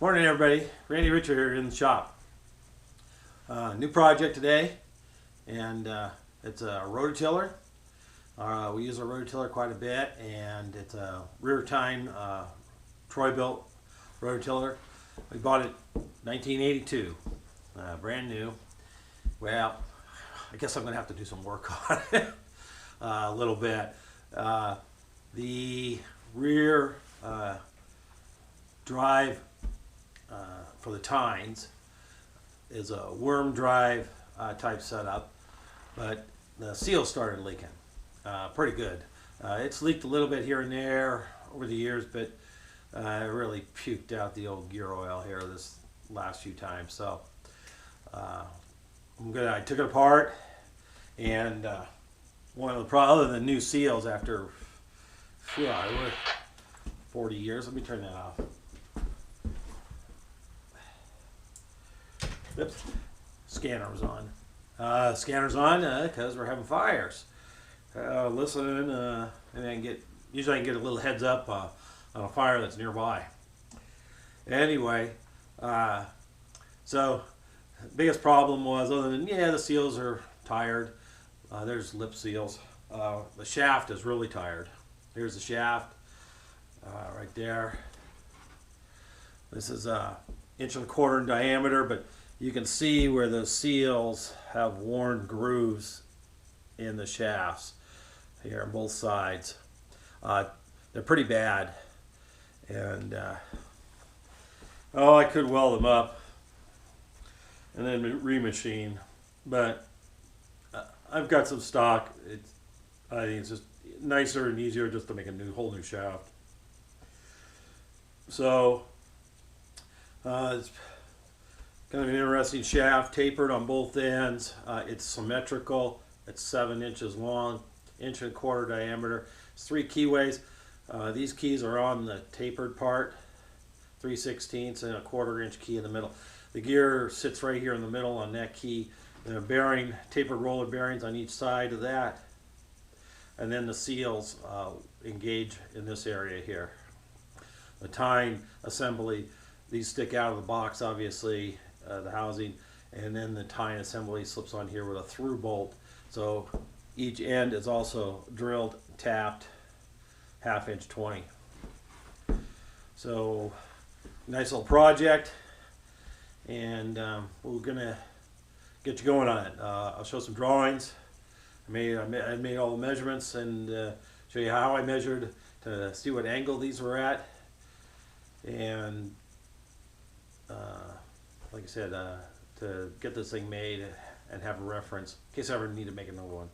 Morning everybody, Randy Richard here in the shop. New project today, and it's a RotoTiller. We use a RotoTiller quite a bit, and it's a rear tine Troy-built RotoTiller. We bought it 1982, brand new. Well, I guess I'm going to have to do some work on it a little bit. The rear drive for the tines is a worm drive type setup, but the seal started leaking pretty good. It's leaked a little bit here and there over the years, but it really puked out the old gear oil here this last few times. So I took it apart, and one of the other than new seals after 40 years. Let me turn that off. Oops. Scanner was on. Scanner's on because we're having fires. Listen, and usually I can get a little heads up on a fire that's nearby. Anyway, so biggest problem was, other than the seals are tired. There's lip seals. The shaft is really tired. Here's the shaft right there. This is 1.25 inches in diameter, but you can see where the seals have worn grooves in the shafts here on both sides. They're pretty bad, and I could weld them up and then remachine, but I've got some stock. I think it's just nicer and easier just to make a whole new shaft. So it's kind of an interesting shaft, tapered on both ends. It's symmetrical. It's 7 inches long, 1.25 inch diameter. It's 3 keyways. These keys are on the tapered part, 3/16 and a 1/4 inch key in the middle. The gear sits right here in the middle on that key. The tapered roller bearings on each side of that, and then the seals engage in this area here. The tine assembly, these stick out of the box, obviously, the housing, and then the tine assembly slips on here with a through bolt. So each end is also drilled, tapped, 1/2 inch 20. So nice little project, and we're gonna get you going on it. I'll show some drawings. I made all the measurements and show you how I measured to see what angle these were at, and like I said, to get this thing made and have a reference in case I ever need to make another one.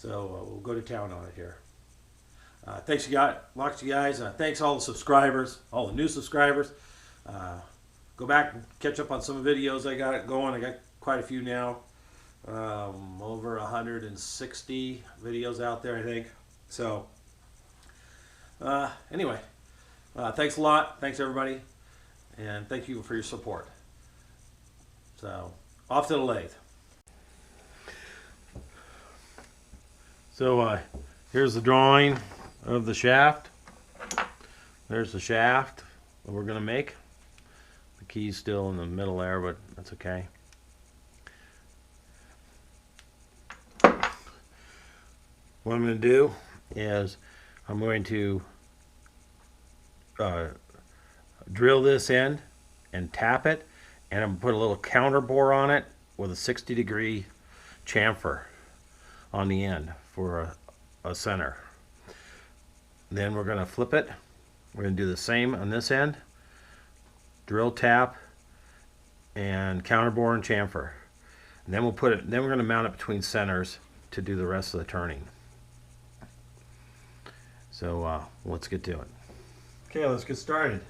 We'll go to town on it here. Thanks lots of you guys. Thanks all the subscribers, all the new subscribers. Go back and catch up on some videos I got going. I got quite a few now. Over 160 videos out there, I think. So anyway, thanks a lot. Thanks everybody, and thank you for your support. So off to the lathe. So here's the drawing of the shaft. There's the shaft that we're going to make. The key's still in the middle there, but that's okay. What I'm going to do is I'm going to drill this end and tap it, and I'm going to put a little counter bore on it with a 60-degree chamfer on the end for a center. Then we're going to flip it. We're going to do the same on this end. Drill, tap, and counter bore and chamfer. And then we're going to mount it between centers to do the rest of the turning. So let's get to it. Okay, let's get started.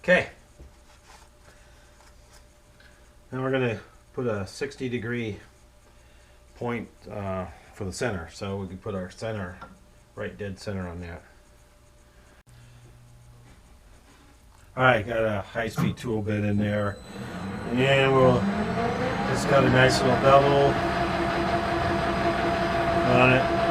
Okay. Now we're going to put a 60-degree point for the center, so we can put our center right dead center on that. Alright, got a high-speed tool bit in there, and we'll just got a nice little bevel on it.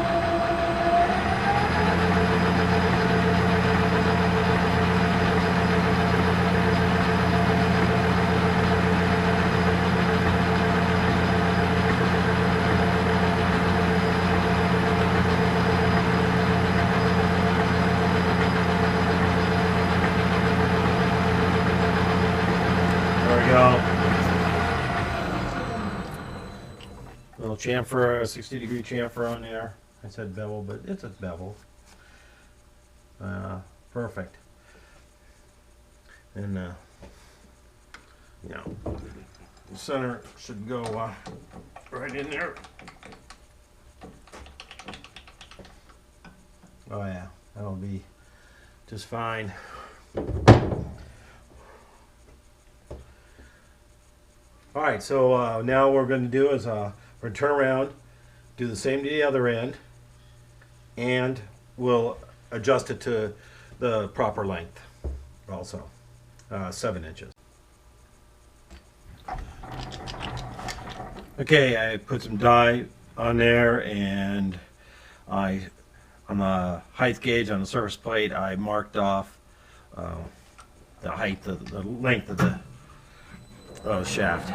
Little chamfer, a 60-degree chamfer on there. I said bevel, but it's a bevel. Perfect. And you know, the center should go right in there. Oh yeah, that'll be just fine. All right, so now what we're going to do is we're going to turn around, do the same to the other end, and we'll adjust it to the proper length also, 7 inches. Okay, I put some dye on there, and on the height gauge on the surface plate, I marked off the height, the length of the shaft.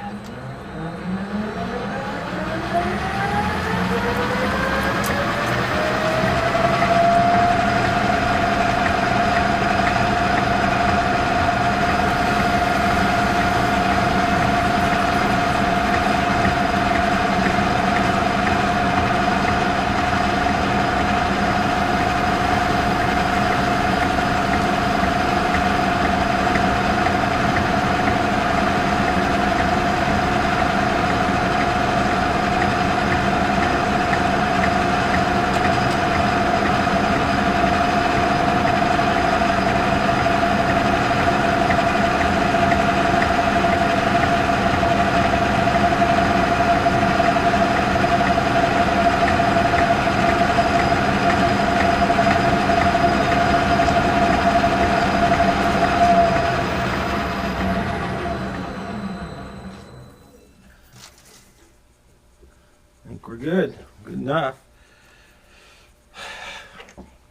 I think we're good. Good enough.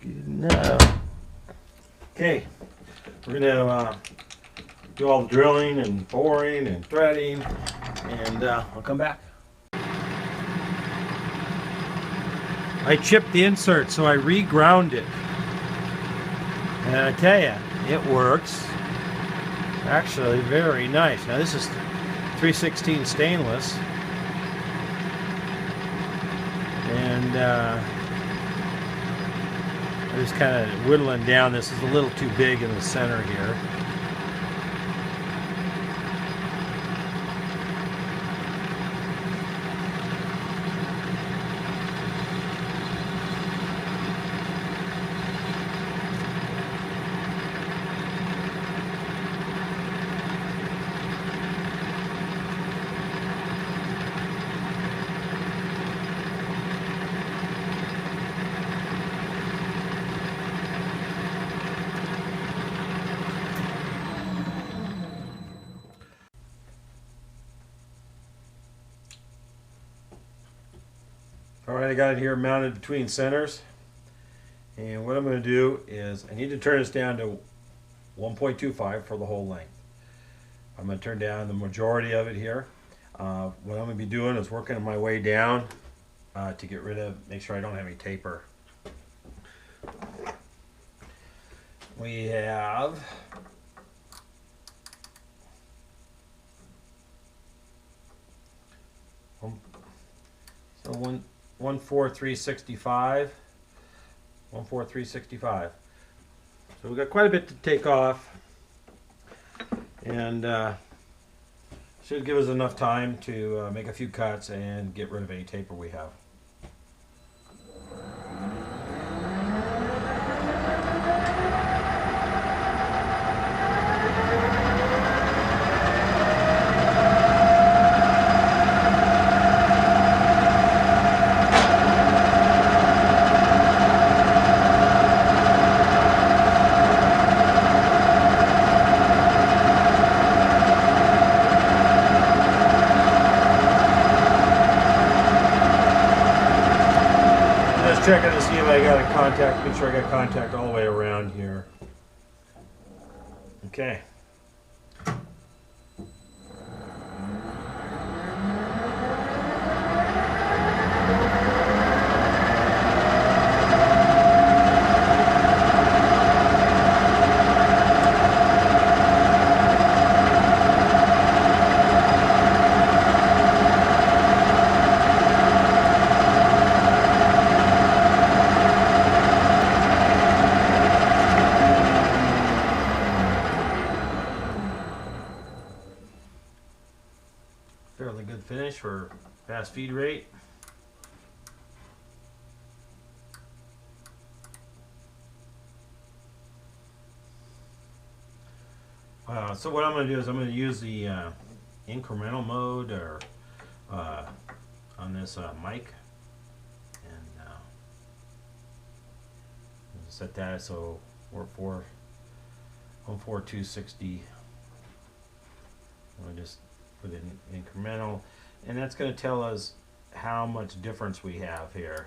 Good enough. Okay, we're gonna do all the drilling and boring and threading, and I'll come back. I chipped the insert, so I re-ground it, and I tell you, it works. Actually, very nice. Now this is 316 stainless. And I'm just kind of whittling down. This is a little too big in the center here. Alright, I got it here mounted between centers, and what I'm going to do is I need to turn this down to 1.25 for the whole length. I'm going to turn down the majority of it here. What I'm going to be doing is working my way down to get rid of, make sure I don't have any taper. We have so 14365. 14365. So we've got quite a bit to take off, and should give us enough time to make a few cuts and get rid of any taper we have. checking to see if I got a contact, make sure I got contact all the way around here. Okay. Fairly good finish for fast feed rate. So what I'm going to do is I'm going to use the incremental mode or on this mic, and set that so we're 14260. We'll just put in incremental, and that's going to tell us how much difference we have here.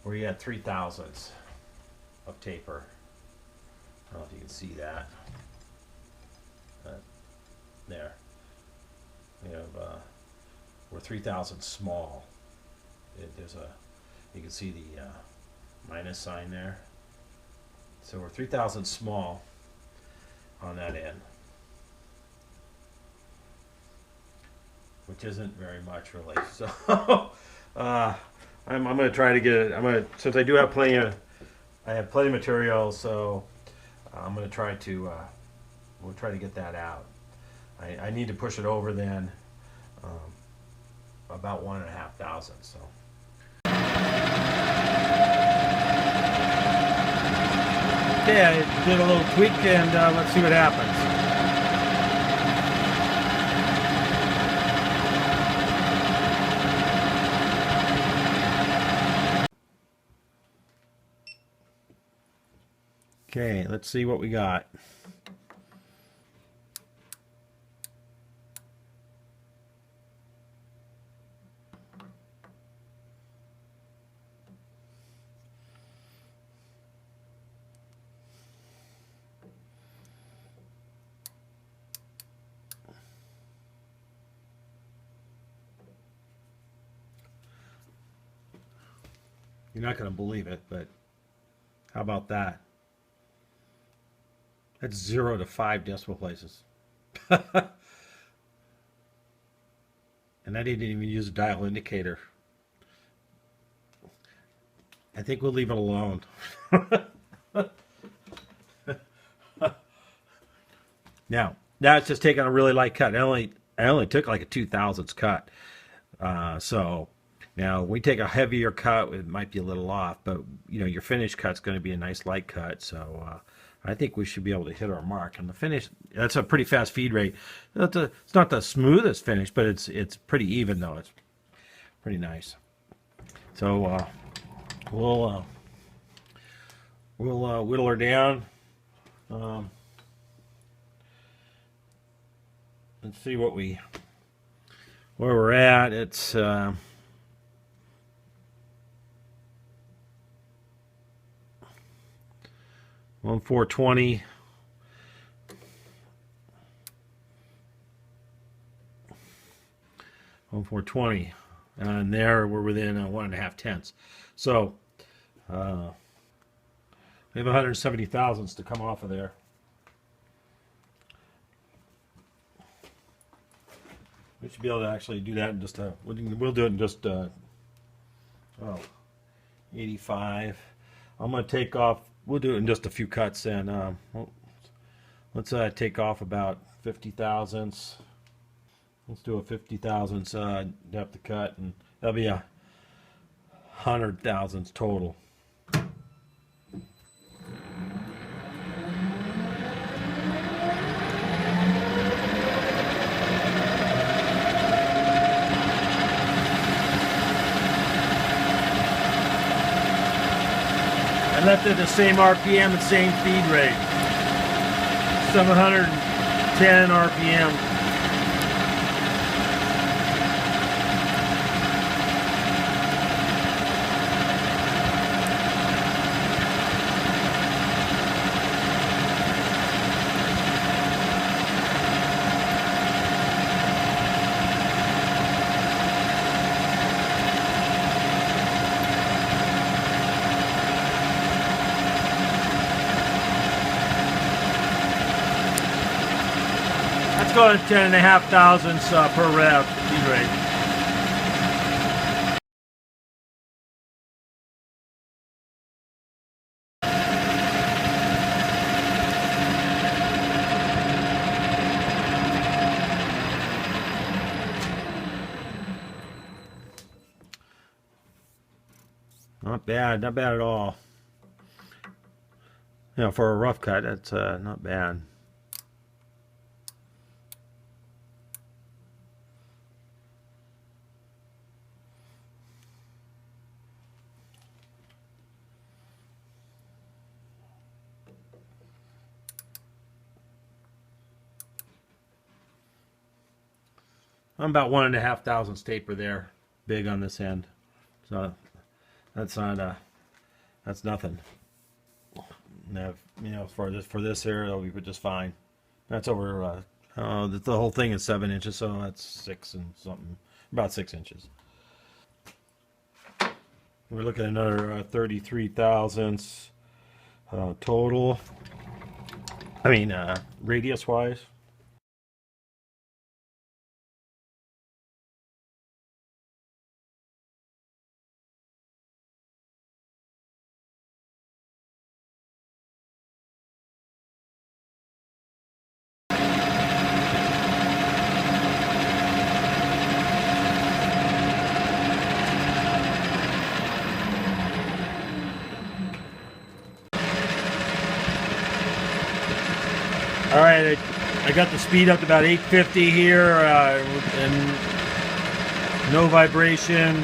We're at 3 thousandths of taper. I don't know if you can see that. There. We have we're 3 thousandths small. There's a, you can see the minus sign there. So we're 3 thousandths small on that end, which isn't very much really. So I'm going to try to get it. Since I do have plenty of material, so I'm going to try to we'll try to get that out. I need to push it over then about 1.5 thousandths. So. Okay, I did a little tweak, and let's see what happens. Okay, let's see what we got. You're not going to believe it, but how about that? That's 0 to 5 decimal places. And I didn't even use a dial indicator. I think we'll leave it alone. Now it's just taking a really light cut. I only took like a 2 thousandths cut. So now we take a heavier cut, it might be a little off, but you know, your finished cut's going to be a nice light cut. So I think we should be able to hit our mark. And the finish, that's a pretty fast feed rate. It's not the smoothest finish, but it's pretty even though. It's pretty nice. So we'll whittle her down. Let's see where we're at. It's 1420. And there we're within 1.5 tenths. So we have 170 thousandths to come off of there. We should be able to actually do that in just we'll do it in just 85. I'm going to take off. We'll do it in just a few cuts, and let's take off about 50 thousandths. Let's do a 50 thousandths depth of cut, and that'll be 100 thousandths total. I left it the same RPM and same feed rate. 710 RPM. let's go to 10.5 thousandths per rev feed rate. Not bad, not bad at all. You know, for a rough cut, that's not bad. I'm about 1.5 thousandths taper there, big on this end. So that's not that's nothing. Now, you know, for this area, it'll be just fine. That's over. The whole thing is 7 inches, so that's 6 and something, about 6 inches. We're looking at another 33 thousandths total. I mean, radius wise. All right, I got the speed up to about 850 here, and no vibration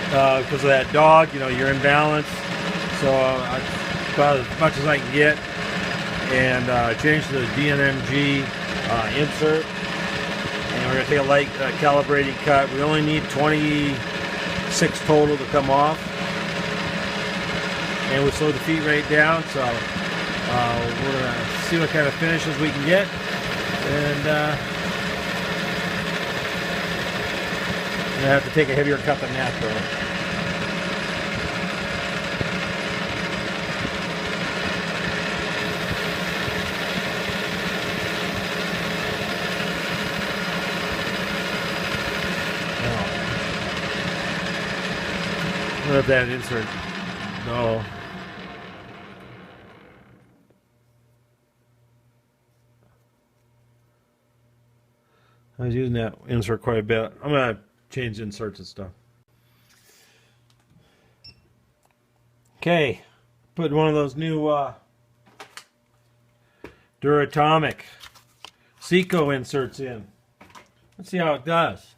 because of that dog. You know, you're in balance, so about as much as I can get. And change to the DNMG insert, and we're gonna take a light calibrating cut. We only need 26 total to come off, and we slow the feet rate down. So we're gonna see what kind of finishes we can get, and I'm gonna have to take a heavier cut than that though. What if that insert? No. I was using that insert quite a bit. I'm gonna change inserts and stuff. Okay, put one of those new Duratomic Seco inserts in. Let's see how it does.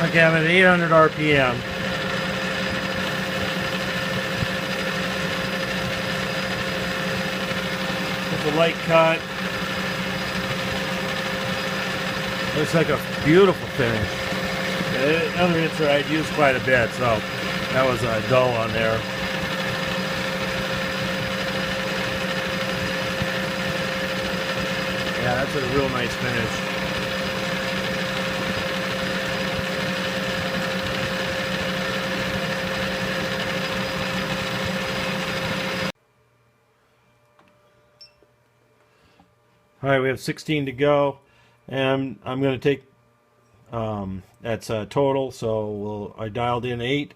Okay, I'm at 800 RPM. With a light cut. Looks like a beautiful finish. Another insert I'd used quite a bit, so that was dull on there. Yeah, that's a real nice finish. All right, we have 16 to go, and I'm going to take, that's total, so I dialed in 8.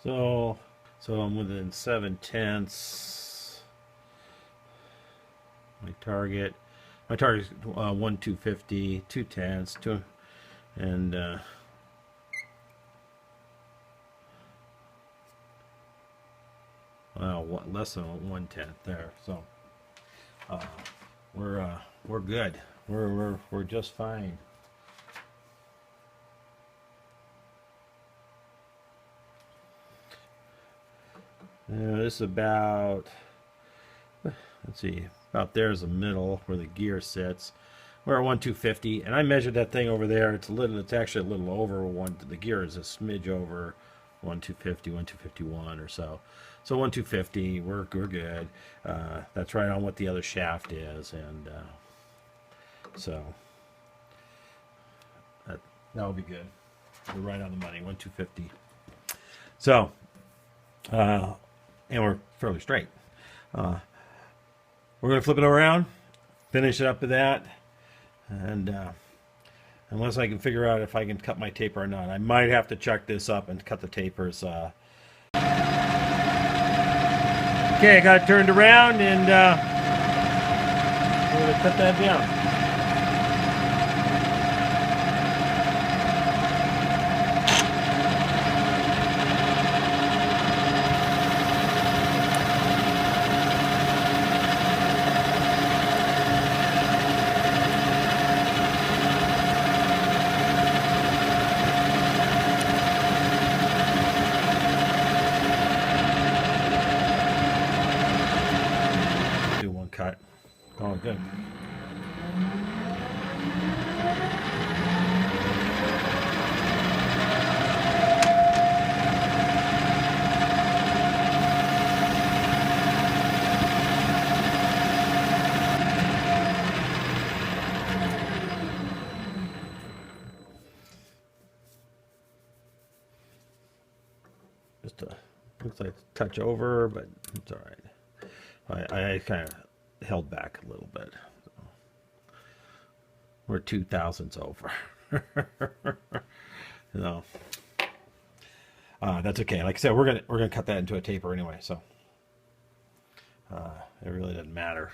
So I'm within 7/10. My target is 1/250, 2/10, and well, less than 1/10 there. So we're good. We're just fine. This is about, let's see, about there's the middle where the gear sits. We're at 1/250, and I measured that thing over there. It's actually a little over one. The gear is a smidge over 1/250, 1/251 or so. So 1/250, we're good. That's right on what the other shaft is, and so that'll be good. We're right on the money, 1/250. So, and we're fairly straight. We're going to flip it around, finish it up with that, and unless I can figure out if I can cut my taper or not, I might have to chuck this up and cut the tapers. Okay, I got it turned around, and we're going to cut that down. Cut. Oh, good. Just looks like a touch over, but it's all right. I kind of held back a little bit. So we're 2 thousandths over. No, that's okay. Like I said, we're gonna cut that into a taper anyway, so it really doesn't matter.